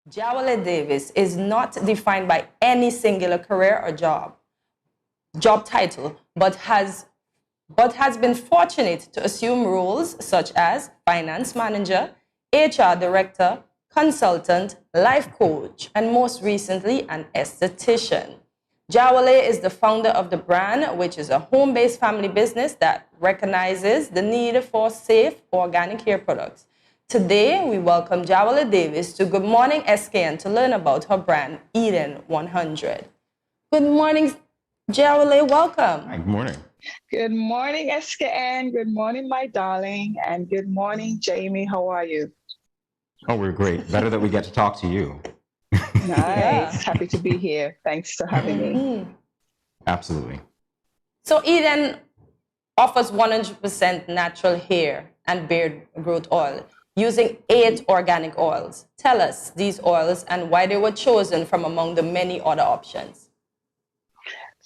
Jawole Davis is not defined by any singular career or job title, but has been fortunate to assume roles such as finance manager, HR director, consultant, life coach, and most recently, an esthetician. Jawole is the founder of the brand, which is a home-based family business that recognizes the need for safe organic hair products. Today, we welcome Jawole Davis to Good Morning SKN to learn about her brand, Eden 100. Good morning, Jawole. Welcome. Hi, good morning. Good morning, SKN. Good morning, my darling. And good morning, Jamie. How are you? Oh, we're great. Better that we get to talk to you. Nice. Yeah. Happy to be here. Thanks for having me. Absolutely. So Eden offers 100% natural hair and beard growth oil using 8 organic oils. Tell us these oils and why they were chosen from among the many other options.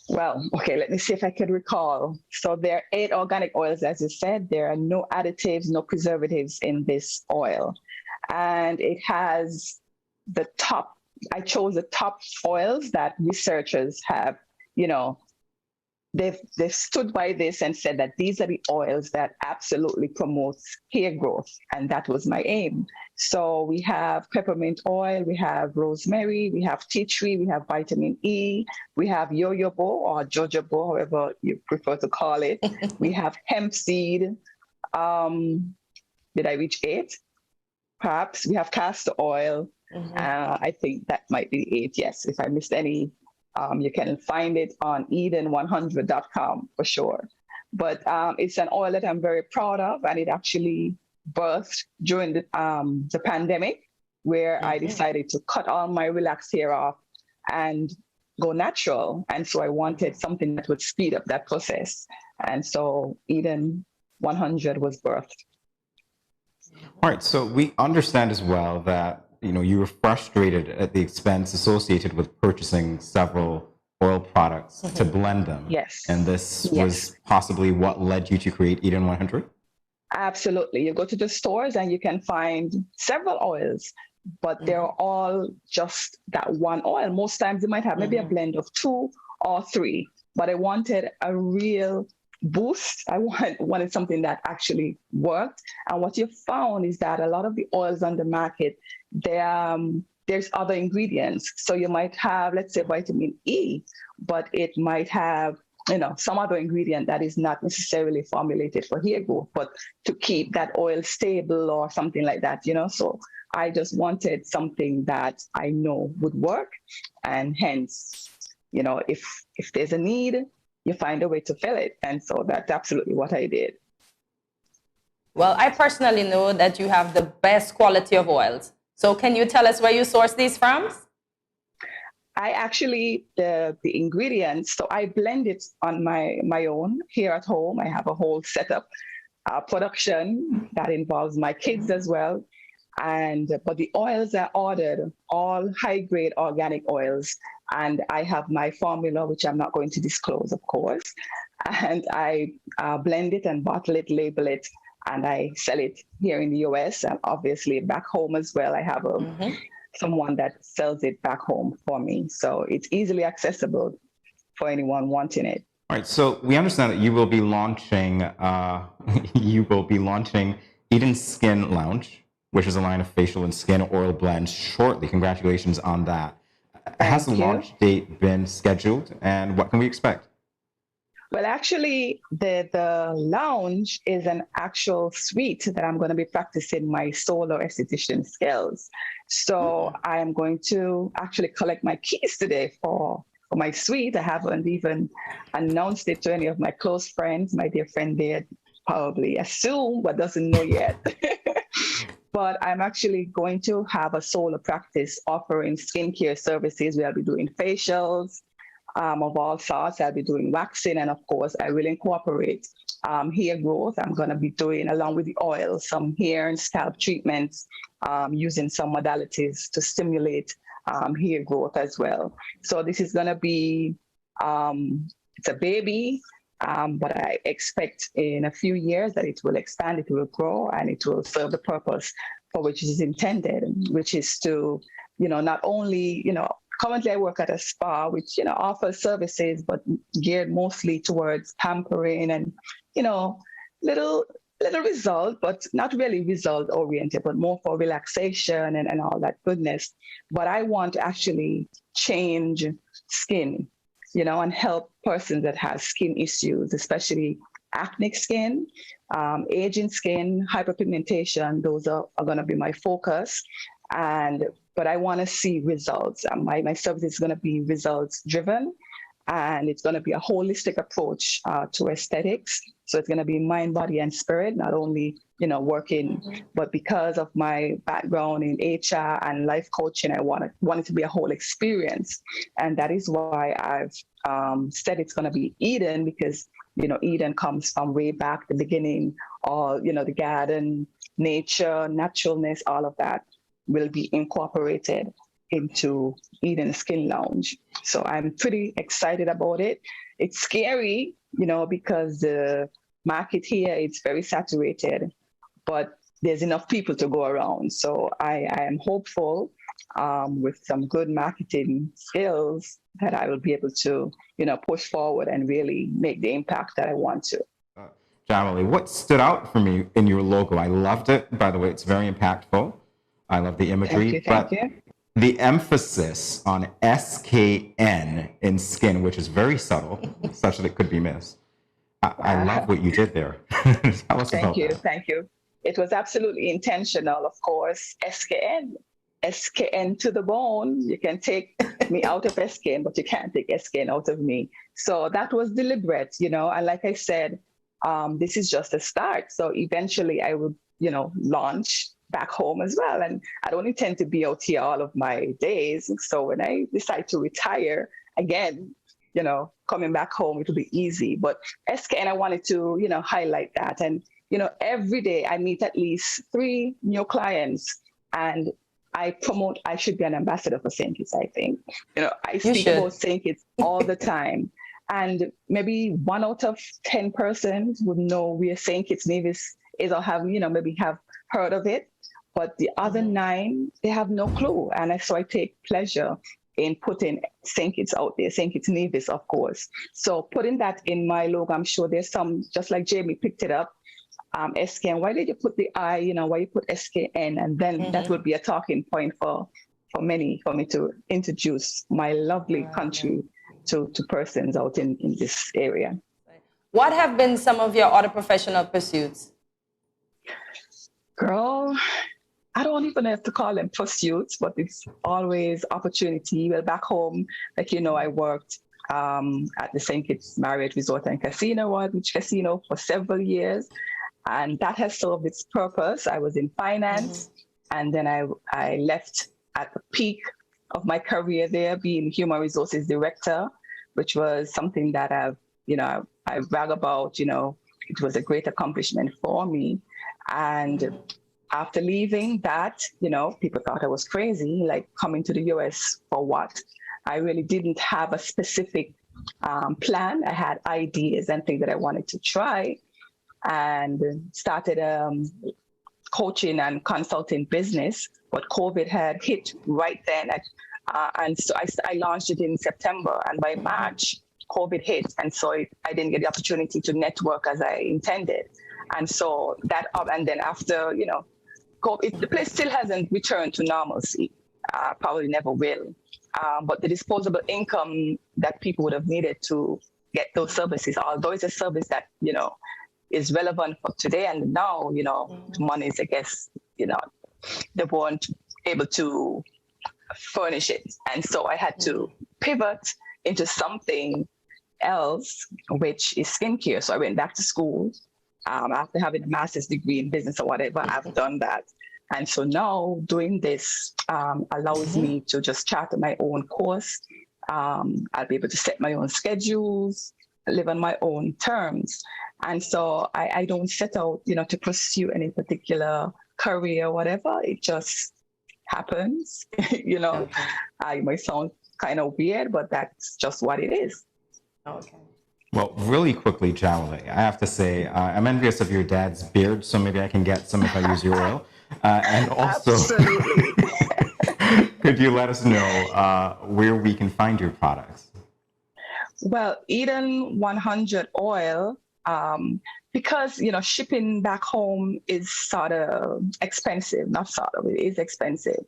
Well, okay, let me see if I can recall. So there are 8 organic oils, as you said. There are no additives, no preservatives in this oil. And it has I chose the top oils that researchers have, they've stood by this and said that these are the oils that absolutely promotes hair growth, and that was my aim. So we have peppermint oil, we have rosemary, we have tea tree, we have vitamin E, we have jojoba or jojoba, however you prefer to call it. We have hemp seed. Did I reach 8? Perhaps we have castor oil. I think that might be 8. Yes, if I missed any. You can find it on eden100.com for sure. But it's an oil that I'm very proud of, and it actually birthed during the pandemic, where I decided to cut all my relaxed hair off and go natural. And so I wanted something that would speed up that process. And so Eden 100 was birthed. All right. So we understand as well that you were frustrated at the expense associated with purchasing several oil products to blend them. Yes. And this was possibly what led you to create Eden 100? Absolutely. You go to the stores and you can find several oils, but they're all just that one oil. Most times you might have maybe a blend of 2 or 3, but I wanted a real boost. I wanted something that actually worked. And what you found is that a lot of the oils on the market, there's other ingredients. So you might have, let's say, vitamin E, but it might have some other ingredient that is not necessarily formulated for hair growth, but to keep that oil stable or something like that. So I just wanted something that I know would work, and hence, if there's a need, you find a way to fill it. And so that's absolutely what I did. Well, I personally know that you have the best quality of oils. So can you tell us where you source these from? I actually, the ingredients, so I blend it on my own here at home. I have a whole setup, production that involves my kids as well. But the oils I ordered, all high-grade organic oils, and I have my formula, which I'm not going to disclose, of course. And I blend it and bottle it, label it, and I sell it here in the US, and obviously back home as well. I have someone that sells it back home for me. So it's easily accessible for anyone wanting it. All right. So we understand that you will be launching Eden Skin Lounge, which is a line of facial and skin oil blends shortly. Congratulations on that. Has the launch date been scheduled, and what can we expect? Well, actually, the lounge is an actual suite that I'm going to be practicing my solo esthetician skills. So I am going to actually collect my keys today for my suite. I haven't even announced it to any of my close friends. My dear friend there probably assume, but doesn't know yet. But I'm actually going to have a solo practice offering skincare services. We'll be doing facials of all sorts. I'll be doing waxing, and of course, I will incorporate hair growth. I'm going to be doing, along with the oil, some hair and scalp treatments using some modalities to stimulate hair growth as well. So this is going to be, it's a baby, but I expect in a few years that it will expand, it will grow, and it will serve the purpose for which it is intended, which is to not only, currently I work at a spa, which, offers services, but geared mostly towards pampering and, little result, but not really result oriented, but more for relaxation and all that goodness. But I want to actually change skin, and help persons that have skin issues, especially acne skin, aging skin, hyperpigmentation. Those are going to be my focus. But I want to see results. My service is going to be results driven, and it's going to be a holistic approach to aesthetics. So it's going to be mind, body, and spirit, not only, working, but because of my background in HR and life coaching, I want it to be a whole experience. And that is why I've said it's going to be Eden, because, Eden comes from way back the beginning, all, the garden, nature, naturalness, all of that will be incorporated into Eden Skin Lounge. So I'm pretty excited about it. It's scary, because the market here, it's very saturated, but there's enough people to go around. So I am hopeful with some good marketing skills that I will be able to, push forward and really make the impact that I want to. Jawole, what stood out for me in your logo? I loved it. By the way, it's very impactful. I love the imagery. Thank you. The emphasis on SKN in skin, which is very subtle, such that it could be missed. I love what you did there. Tell us about that. Thank you. It was absolutely intentional, of course. SKN to the bone. You can take me out of SKN, but you can't take SKN out of me. So that was deliberate, and like I said, this is just a start. So eventually I would, launch back home as well. And I don't intend to be out here all of my days. So when I decide to retire again, coming back home, it'll be easy. But SKN, I wanted to, highlight that. And, every day I meet at least 3 new clients, and I promote, I should be an ambassador for St. Kitts, I think. I speak about St. Kitts all the time. And maybe 1 out of 10 persons would know where St. Kitts Nevis is, or have, maybe have heard of it. But the other 9, they have no clue. And so I take pleasure in putting St. Kitts out there, St. Kitts Nevis, of course. So putting that in my logo, I'm sure there's some, just like Jamie picked it up, SKN. Why did you put the I, why you put SKN? And then that would be a talking point for me to introduce my lovely country to persons out in this area. What have been some of your other professional pursuits? Girl, I don't even have to call them pursuits, but it's always opportunity. Well, back home, I worked at the St. Kitts Marriott Resort and Casino, which casino for several years. And that has served its purpose. I was in finance, and then I left at the peak of my career there, being human resources director, which was something that I brag about. It was a great accomplishment for me. And after leaving that, people thought I was crazy, like coming to the US for what? I really didn't have a specific plan. I had ideas and things that I wanted to try, and started coaching and consulting business. But COVID had hit right then. And so I launched it in September, and by March, COVID hit. And so I didn't get the opportunity to network as I intended. And so and then after, COVID, the place still hasn't returned to normalcy, probably never will. But the disposable income that people would have needed to get those services, although it's a service that, is relevant for today and now, money is, I guess, they weren't able to furnish it. And so I had to pivot into something else, which is skincare. So I went back to school. After having a master's degree in business or whatever, I've done that. And so now doing this allows me to just charter my own course. I'll be able to set my own schedules, live on my own terms. And so I don't set out, to pursue any particular career or whatever. It just happens, I might sound kind of weird, but that's just what it is. Okay. Well, really quickly, Jawole, I have to say, I'm envious of your dad's beard, so maybe I can get some if I use your oil. And also, Could you let us know where we can find your products? Well, Eden 100 oil, because shipping back home is sort of expensive, not sort of, it is expensive.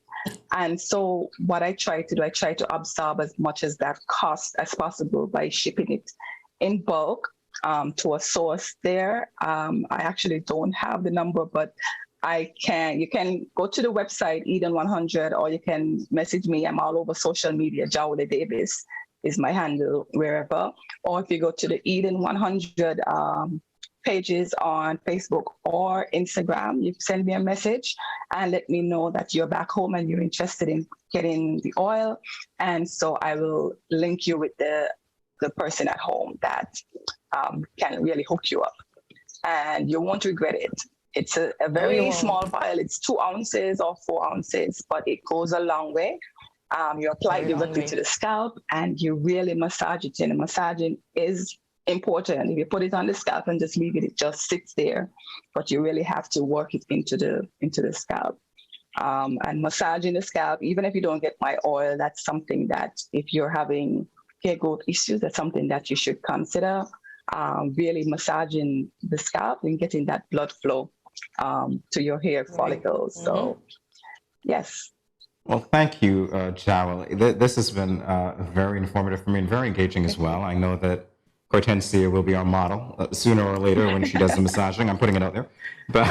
And so what I try to do, I try to absorb as much as that cost as possible by shipping it in bulk to a source there. I actually don't have the number, but you can go to the website Eden 100, or you can message me. I'm all over social media. Jawole Davis is my handle wherever. Or if you go to the Eden 100 pages on Facebook or Instagram, you send me a message and let me know that you're back home and you're interested in getting the oil. And so I will link you with the person at home that can really hook you up. And you won't regret it. It's a very small vial. It's 2 ounces or 4 ounces, but it goes a long way. You apply it directly to the scalp and you really massage it in. And massaging is important. If you put it on the scalp and just leave it, it just sits there. But you really have to work it into the scalp. And massaging the scalp, even if you don't get my oil, that's something that if you're having hair growth issues, that's something that you should consider. Really massaging the scalp and getting that blood flow to your hair follicles. So, yes. Well, thank you, Jawole. This has been very informative for me and very engaging as well. I know that Hortensia will be our model sooner or later when she does the massaging. I'm putting it out there. But